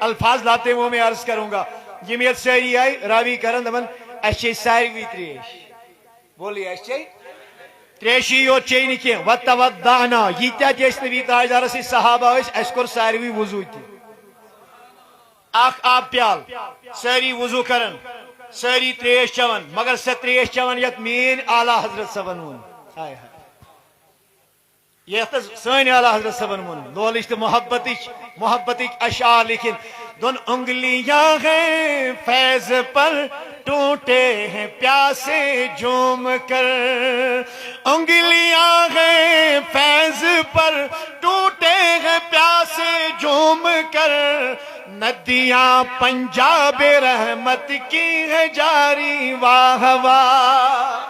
الفاظ لاتے وہ میں عرض کروں گا یہ میت سہری آئی راوی کرن دمن اچھے ساروی تریش بولی اچھے تریشی یو چینی کی وَتَوَدَّعْنَا یہ تیا جیس نبی تاجدار سے صحابہ اس اسکر ساروی وضو تھی آخ آپ پیال ساری وضو کرن ساری تریش چون مگر سے تریش چون یت مین اعلیٰ حضرت سبنون ہائے ہائے یہ تو سین اعلیٰ حضرت سبنون دولش تو محبت اشعار لکھن دون انگلیاں ہیں فیض پر ٹوٹے ہیں پیاسے جھوم کر انگلیاں ہیں فیض پر ٹوٹے ہیں پیاسے جھوم کر ندیاں پنجاب رحمت کی ہے جاری واہ واہ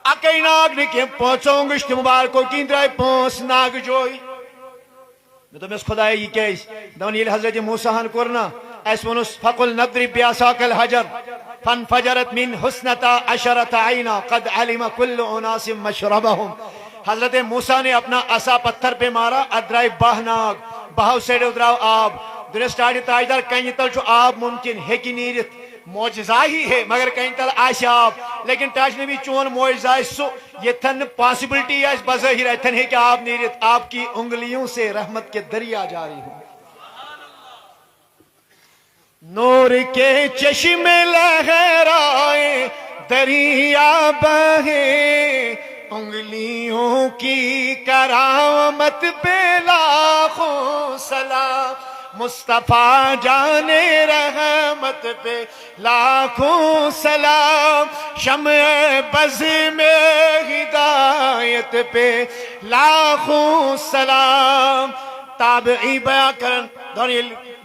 اکئی ناگ نکے پونچوں گشت مبارکوں کی اندرائی پونس ناگ جوئی میں تو میں اس خدای یہ کہیس دون یہ حضرت موسیٰ ہن کرنا ایس ونس فقل نضرب بیاساک الحجر فانفجرت من حسنتا عشرت عینا قد علم کل اناس مشربہم حضرت موسیٰ نے اپنا عصا پتھر پہ مارا ادرائی باہناگ بہو سے ادراؤ آب درسٹاڑی تاجدار کہیں تل جو آب ممکن ہے کی نیرت موجزہ ہی ہے مگر کہیں تل آش آب لیکن تاج نبی چون موجزہ سو یہ تھن پاسبلٹی ہے بظاہر ہے تھن ہے کہ آپ نیرت آپ کی انگلیوں سے رحمت کے دریا جاری ہوں نور کے چشمے لہرائے دریا بہے انگلیوں کی کرامت پہ لاکھوں سلام مصطفیٰ جان رحمت پہ لاکھوں سلام شمع بز میں ہدایت پہ لاکھوں سلام تابعی بیان کرن دونی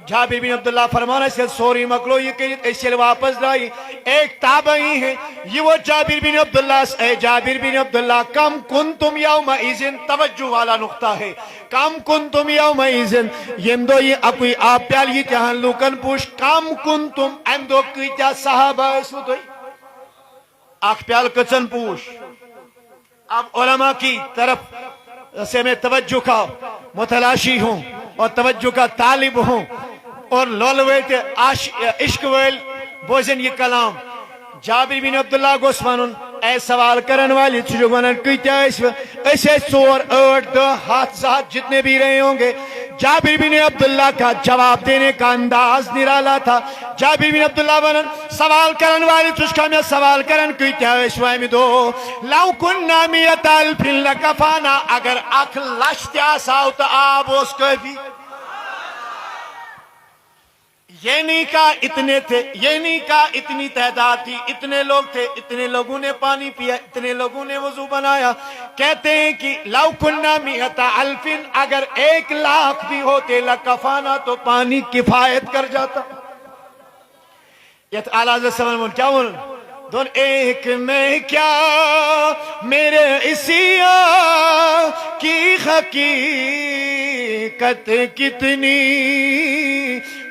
جابر بن عبداللہ فرمانا سے سوری مکلو یہ کہ اسے واپس لائی ایک تابعی ہے یہ وہ جابر بن عبداللہ اے جابر بن عبداللہ کم کنتم یوم ایزن توجہ والا نقطہ ہے کم کنتم یوم ایزن یم دو یہ اپوی آپ پیال یہ چاہن لوکن پوش کم کنتم ام دو کیتا صحابہ اسو دوئی آخ پیال کچن پوش اب علماء کی طرف سے میں توجہ کا متلاشی ہوں اور توجہ کا طالب ہوں اور لولویت عشق ویل بوزن یہ کلام جابر بن عبداللہ گوسوانن اے سوال کرن والی چھو ونن کیتا ایسے 4 8 2 ہاتھ ساتھ جتنے بھی رہے ہوں گے جابر بن عبداللہ کا جواب دینے کا انداز نرالا تھا جابر بن عبداللہ ونن سوال کرن والی تشکا میں سوال کرن کیتا ایسوائی میں دو لو کننا میت الفن لکفانا اگر اکھ لشت آساو تا آب اس کو بھی یہ نہیں کہا اتنے تھے یہ نہیں کہا اتنی تعداد تھی اتنے لوگ تھے اتنے لوگوں نے پانی پیا اتنے لوگوں نے وضو بنایا کہتے ہیں کہ لو کننا میت الفن اگر 1 لاکھ بھی ہوتے لکفانا تو پانی کفایت کر جاتا یہ اعلیٰ حضرت سلام کیا دون ایک میں کیا میرے اسیا کی حقیقت کتنی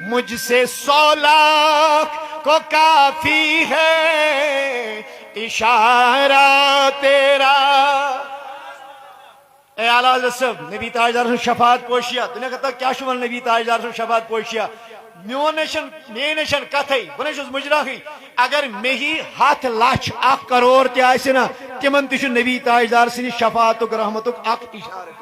مجھ سے 100 لاکھ کو کافی ہے اشارہ تیرا اے اعلیٰ حضرت صاحب نبی تاجدار سے شفاعت پوشیا تو نے کہتا کیا شمال نبی تاجدار سے شفاعت پوشیا میں نشن کتھائی بنشس مجراہی اگر میں ہی 7 لاکھ 1 کروڑ تی آئیسے نا تمن تیشو نبی تاجدار سے شفاعت و رحمت اک اشارہ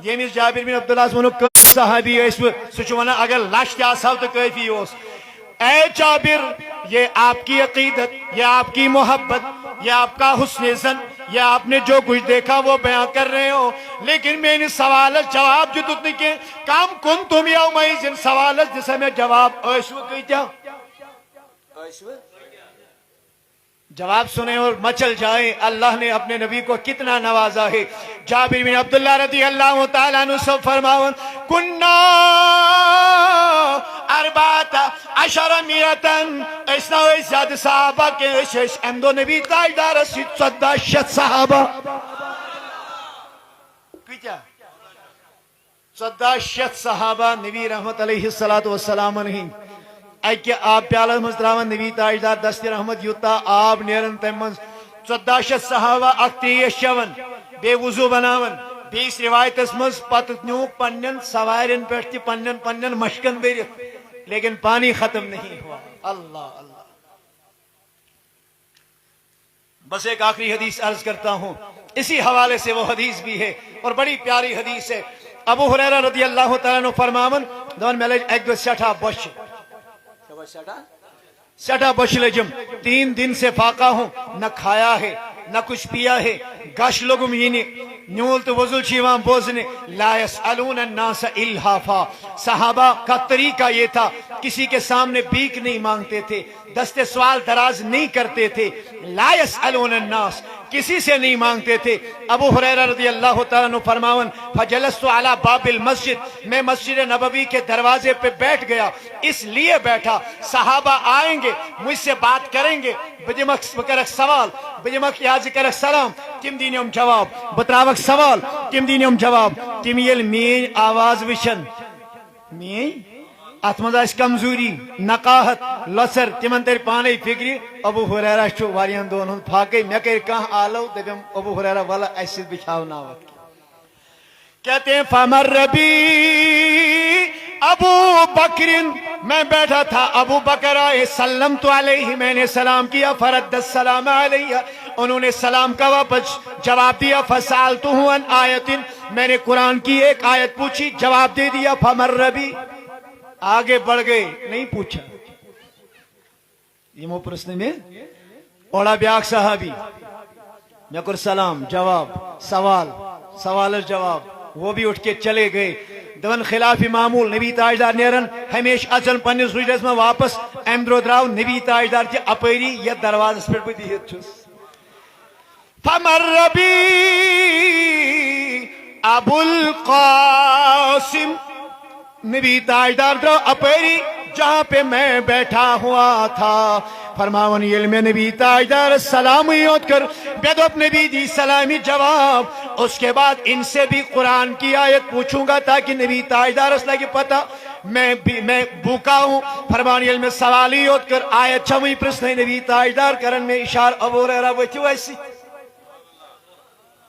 ییٚمِس جابر بن عبداللہ ہس ووٚنُکھ کٔژ صحابی ٲسوٕ سُہ چھُ ونان اگر لچھ تہِ آسہو تہٕ کٲفی اوس اے جابر یہ آپ کی عقیدت یہ آپ کی محبت یہ آپ کا حسن زن یہ آپ نے جو کچھ دیکھا وہ بیان کر رہے ہو لیکن میں نے سوال جواب دیتُت نہٕ کینٛہہ کم کنتم یومئذ سوالس دِسا مےٚ جواب ٲسوٕ کۭتیاہ ٲسوٕ جواب سنیں اور مچل جائیں اللہ نے اپنے نبی کو کتنا نوازا ہے جابر بن عبداللہ رضی اللہ تعالیٰ عنہ سے فرماون کننا اربعۃ عشر میتن اسنا زیادہ صحابہ کے امدو نبی تاجدار سی 1400 صحابہ کیا 1400 صحابہ نبی رحمت علیہ السلام نہیں اکہ آب پیالس مز تراون نبی تاجدار دست رحمت یوتا آب نیرن تم مز 1400 صحابہ اک تیش چون بے وضو بناون بیس روایتس مز پت نیو پنن سوارن پہ پنن پنن مشکن برت لیکن پانی ختم نہیں ہوا اللہ اللہ بس ایک آخری حدیث عرض کرتا ہوں اسی حوالے سے وہ حدیث بھی ہے اور بڑی پیاری حدیث ہے ابو ہریرہ رضی اللہ تعالیٰ عنہ فرماون دون میں ایک دو سٹھا بش سٹھا بش لجم 3 دن سے فاقہ ہوں نہ کھایا ہے نہ کچھ پیا ہے گش لگم یعنی نیول تو وضو چیوان بوزنے لا یسألون الناس الحافا صحابہ کا طریقہ یہ تھا کسی کے سامنے بھیک نہیں مانگتے تھے دست سوال دراز نہیں کرتے تھے لا یسألون الناس کسی سے نہیں مانگتے تھے ابو ہریرہ رضی اللہ تعالیٰ عنہ فرماون فجلست علی باب المسجد میں مسجد نبوی کے دروازے پہ بیٹھ گیا اس لیے بیٹھا صحابہ آئیں گے مجھ سے بات کریں گے بجمک کرک سوال بجمک یازی کرک سلام تم دینیم جواب بتراوک سوال تم دینیم جواب تم یل مین آواز وشن مین اتمنز اس کمزوری نقاہت لسر تمن تر پانے فکری ابو ہریرہ چھو واریان دون ہن پھاکے میں کہ کہاں آلو دبم ابو ہریرہ والا ایسے بچھاو ناوت کہتے ہیں فمر ربی ابو بکر میں بیٹھا تھا ابو بکر آئے سلمت علیہ میں نے سلام کیا فرد السلام علیہ انہوں نے سلام کا واپس جواب دیا فسالتہ عن آیت میں نے قرآن کی ایک آیت پوچھی جواب دے دیا فمر ربی آگے بڑھ گئے نہیں پوچھا یہ مو پرسنے میں اوڑا بیاک صحابی میں کر سلام جواب سوال جواب وہ بھی اٹھ کے چلے گئے دون خلاف معمول نبی تاجدار نیرن ہمیش اچن پنس رجرس میں واپس امدرو دراو نبی تاجدار چہ اپری یا دروازس پر بھی دیت چھس فمر ربی ابو القاسم نبی تاجدار درو اپری جہاں پہ میں بیٹھا ہوا تھا فرماون علم نبی تاجدار سلامی یاد کر بیدوب نبی دی سلامی جواب اس کے بعد ان سے بھی قرآن کی آیت پوچھوں گا تاکہ نبی تاجدار اس لگی پتا میں بھوکا ہوں فرمان علم سوالی یاد کر آیت چھوئی پرسنے نبی تاجدار کرن میں اشار ابو ہریرہ وچو ایسی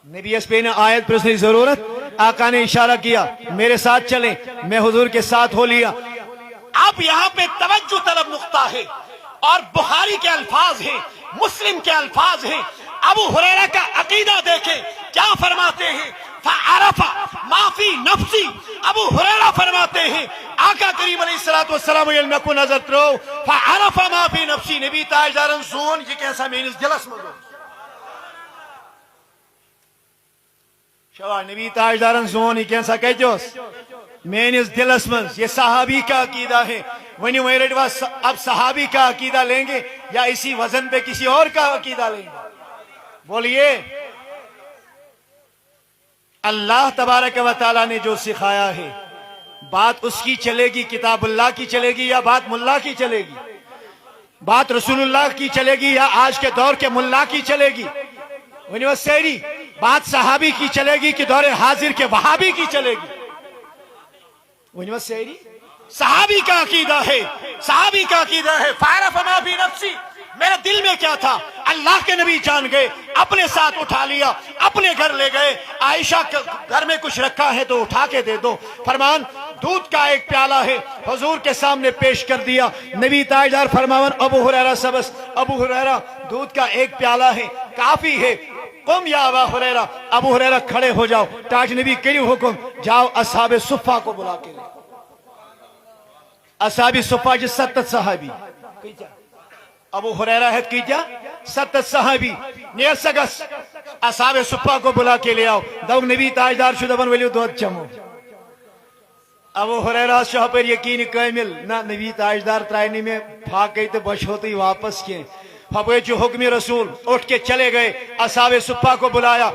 نبی اس پہ نے آیت پرسنے ضرورت آقا نے اشارہ کیا میرے ساتھ چلیں میں حضور کے ساتھ ہو لیا اب یہاں پہ توجہ طلب نقطہ ہے اور بخاری کے الفاظ ہیں مسلم کے الفاظ ہیں ابو ہریرہ کا عقیدہ دیکھیں کیا فرماتے ہیں فعرف ما فی نفسی ابو ہریرہ فرماتے ہیں آقا کریم علیہ السلام علم کو نظر ترو فعرف ما فی نفسی نبی تاجدارن زون یہ کیسا مینس جلس مگو شوا نبی تاجدارن زون یہ کیسا کہتے ہو مینس دلس منز یہ صحابی کا عقیدہ ہے ونی ویرڈوا اب صحابی کا عقیدہ لیں گے یا اسی وزن پہ کسی اور کا عقیدہ لیں گے بولیے اللہ تبارک و تعالی نے جو سکھایا ہے بات اس کی چلے گی کتاب اللہ کی چلے گی یا بات ملا کی چلے گی بات رسول اللہ کی چلے گی یا آج کے دور کے ملا کی چلے گی ونی وہ سیری بات صحابی کی چلے گی کہ دور حاضر کے وہابی کی چلے گی ونی وہ سیری صحابی کا عقیدہ ہے صحابی کا عقیدہ ہے فعرف ما فی نفسی میرے دل میں کیا تھا اللہ کے نبی جان گئے اپنے ساتھ اٹھا لیا اپنے گھر لے گئے عائشہ گھر میں کچھ رکھا ہے تو اٹھا کے دے دو فرمان دودھ کا ایک پیالہ ہے حضور کے سامنے پیش کر دیا نبی تاجدار فرماون ابو ہریرہ سبس ابو ہریرہ دودھ کا ایک پیالہ ہے کافی ہے قم یا ابا ہریرہ، ابو ہریرہ کھڑے ہو جاؤ، تاج نبی کریو حکم، جاؤ اصحاب صفہ کو بلا کے لے۔ اصحاب صفہ جس 7 صحابی ابو ہریرہ ہے کی جا 7 صحابی نیر سگس اصحاب صفہ کو بلا کے لے آؤ، دو نبی تاجدار شدہ بن ولیو دودھ چمو۔ ابو ہریرہ شاہ پر یقین کامل نہ نبی تاجدار ترائنی میں بھاگ گئی تو بچ ہوتی واپس کیے، پھپے جو حکم رسول اٹھ کے چلے گئے، اصحاب صفہ کو بلایا،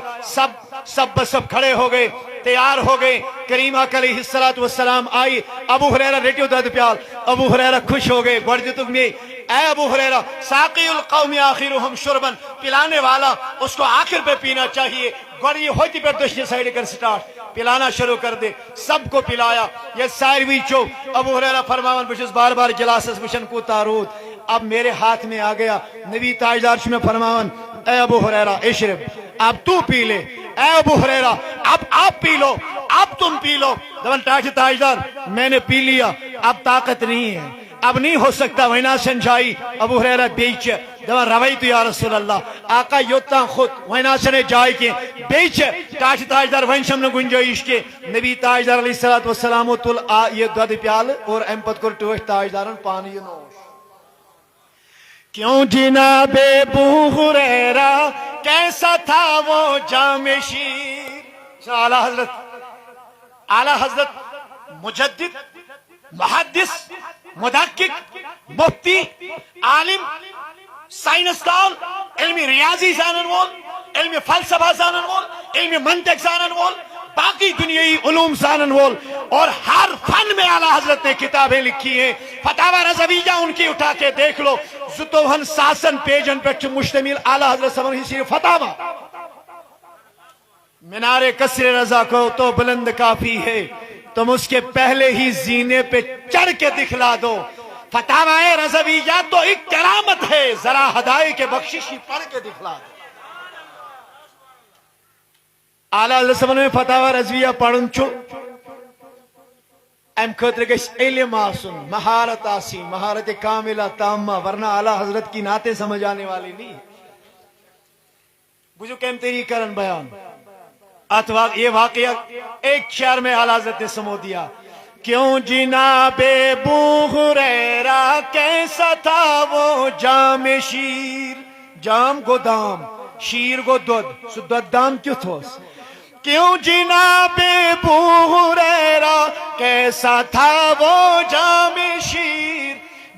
سب کھڑے ہو گئے، تیار ہو گئے، کریم آقا علیہ السلام آئی، ابو ہریرہ ریٹیو داد پیال، ابو ہریرہ خوش ہو گئے، گوڑ دیتو میں اے ابو ہریرہ ساقی القوم آخرهم شربن، پلانے والا اس کو آخر پہ پینا چاہیے، گوڑ یہ ہوتی پر دوشنی سائیڈ کر سٹارٹ، پلانا شروع کر دے، سب کو پلایا، یہ سائروی چو، ابو ہریرہ فرماون بشس بار بار جلاسس مشن کو تارود، اب میرے ہاتھ میں آ گیا، نبی تاجدار شمیں فرماون اے ابو ہریرہ اشرب، اب تو پی لے، اے ابو ہریرہ اب آپ پی لو، اب تم پی لو، دون تاجدار میں نے پی لیا، اب طاقت نہیں ہے، اب نہیں ہو سکتا، وینا سنجھائی، ابو ہریرہ بیچ دون رویتو یا رسول اللہ، آقا یوتا خود وینا سنے جائے کے بیچ، تاجدار وین شمن گنجائش کے، نبی تاجدار علیہ السلام تل یہ دود پیال اور امپت کر ٹوش تاجدارن پانی نوش۔ کیوں جناب ابو ہریرہ کیسا تھا وہ جامع شیر، اعلی حضرت مجدد، محدث، مدقق، مفتی، عالم، سائنسدان، علمی ریاضی زانن وول، علمی فلسفہ زانن وول، علمی منطق زانن وول، باقی دنیائی علوم زانن وول، اور ہر فن میں اعلی حضرت نے کتابیں لکھی ہیں، فتاوی رضویہ ان کی اٹھا کے دیکھ لو، زتوہن ساسن پیجن پر مشتمل اعلی حضرت صلی اللہ علیہ وسلم فتاوی۔ مینار قصر رضا کو تو بلند کافی ہے، تم اس کے پہلے ہی زینے پہ چڑھ کے دکھلا دو، فتاوی رضویہ تو ایک کرامت ہے، ذرا ہدایے کے بخششی پڑھ کے دکھلا دو۔ اعلی حضرت صلی اللہ علیہ وسلم فتاوی رضویہ پڑھن چھو ام خطر گش علم آسن، مہارت آسی، مہارت کاملہ تامہ، ورنہ اعلی حضرت کی نعتیں سمجھ آنے والی نہیں۔ بجھو کیم تیری کرن بیان، یہ واقعہ ایک شعر میں اعلی حضرت نے سمو دیا، کیوں جناب ابو ہریرہ کیسا تھا وہ جامع شیر، جام گو دام، شیر گو دود، سو دود دام کیوں تھوس، کیوں جناب ابو ہریرہ کیسا تھا وہ جامع شیر،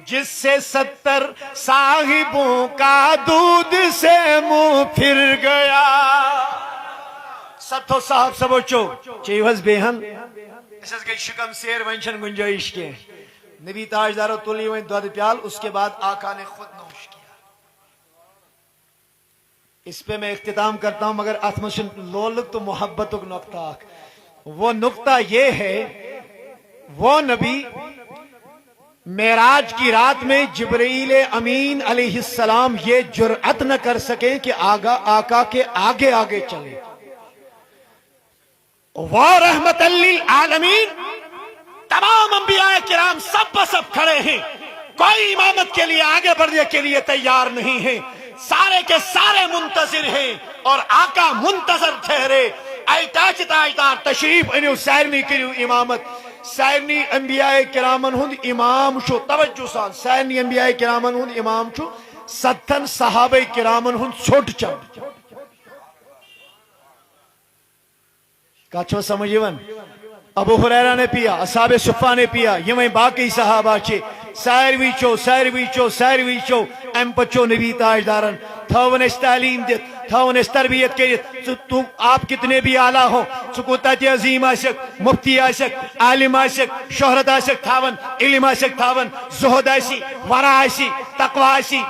جس سے 70 صاحبوں کا دودھ سے منہ پھر گیا۔ 70 صاحب سبوچو چیوز بیہن اس گئی شکم سیر ونشن گنجائش کے، نبی تاجدارو تلی وین دود پیال، اس کے بعد آقا نے خود نوش کیا۔ اس پہ میں اختتام کرتا ہوں، مگر اتمشن لولک تو محبتک نقطہ، وہ نقطہ یہ ہے، وہ نبی معراج کی رات میں جبرائیل امین علیہ السلام یہ جرأت نہ کر سکے کہ آقا کے آگے آگے چلے، وہ رحمت للعالمین، تمام انبیاء کرام سب بسب کھڑے ہیں، کوئی امامت کے لیے آگے بڑھنے کے لیے تیار نہیں ہے، سارے کے سارے منتظر ہیں، اور آقا منتظر ٹھہرے، اے تاجدار تشریف انیو سائرنی کریو امامت، سائرنی انبیاء کرامن ہند امام شو، توجہ سان سائرنی انبیاء کرامن ہند امام شو، 70 صحابہ کرامن ہند چھوٹ چند کچھو سمجھیون، ابو ہریرہ نے پیا، اصحاب صفہ نے پیا، یہ میں باقی صحابہ چھے، سائروی چو ام پچو نبی تاجدارن تھاون اس تعلیم دیت، تھاون اس تربیت کریت، تو آپ کتنے بھی اعلیٰ ہو، سکوتات عظیم آسک، مفتی آسک، عالم آسک، شہرت آسک تھاون، علم آسک تھاون، زہد آسی، ورع آسی، تقوی آسی،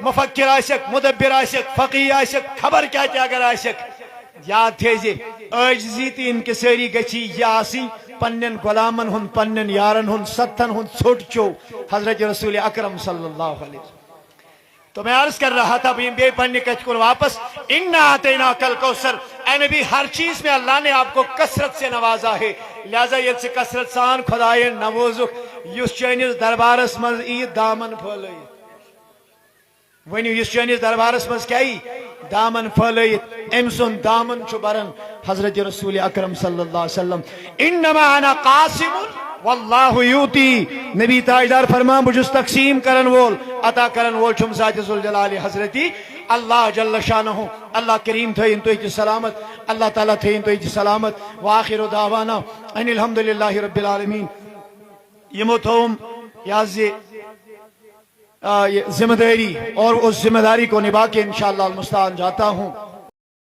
مفکر آسک، مدبر آسک، فقی آسک، خبر کیا اگر آسک، یاد تھیزے عاجزی تی انکساری گچی یا آسی پنن غلامن ہن پنن یارن ہن 70 ہن چھوٹ چو حضرت رسول اکرم صلی اللہ علیہ وسلم۔ تو میں عرض کر رہا تھا بے پڑھنے کچھ کو واپس، اِنَّا أَعْطَيْنَاكَ الْكَوْثَرَ، اے نبی ہر چیز میں اللہ نے آپ کو کثرت سے نوازا ہے، لہذا یہ سے کثرت سان خدای نوازک یس چینس دربارس مز عید دامن پھولئی، ونیو یس چینس دربارس مز کیا دامن پھلائت ام سن دامن چھ برن حضرت رسول اکرم صلی اللہ علیہ وسلم انما انا قاسم واللہ یوتی نبی تاجدار فرمان بجس تقسیم کرن وول عطا کرن وول چھم ذات ذوالجلال حضرتی اللہ جل شانہ اللہ کریم تھین تو ایک سلامت اللہ تعالیٰ تھین تو ایک سلامت وآخر دعوانا ان الحمدللہ رب العالمین یمو تھوم یازی ذمہ داری اور اس ذمہ داری کو نبھا کے انشاءاللہ المستعان جاتا ہوں